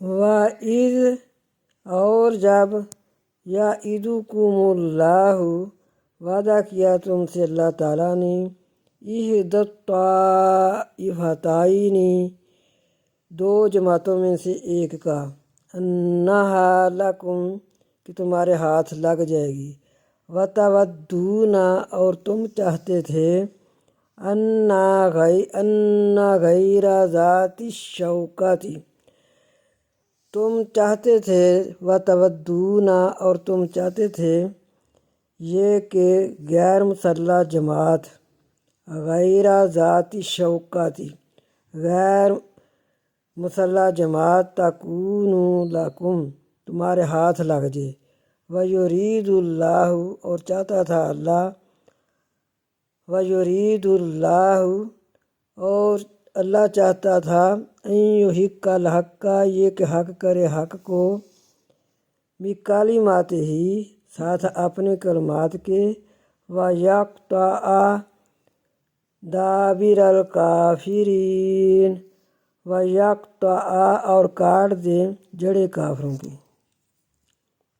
وَإِذْ اور جب یعدکمُ وعدہ کیا تم سے اللہ تعالیٰ نے احدی الطائفتین دو جماعتوں میں سے ایک کا انہا لکم کہ تمہارے ہاتھ لگ جائے گی وتودون اور تم چاہتے تھے ان غیر ذات الشوکۃ تم چاہتے تھے وتودون اور تم چاہتے تھے یہ کہ غیر مسلح جماعت غیر ذات الشوکۃ غیر مسلح جماعت تکون لکم تمہارے ہاتھ لگ جائے وَيُرِيدُ اللّٰہ اور چاہتا تھا اللہ وَيُرِيدُ اللّٰہ اور اللہ چاہتا تھا ان یحق الحق یہ کہ حق کرے حق کو بکلماتہ ہی ساتھ اپنے کلمات کے وَيَقْطَعَ دابر الکافرین وَيَقْطَعَ اور کاٹ دے جڑے کافروں کی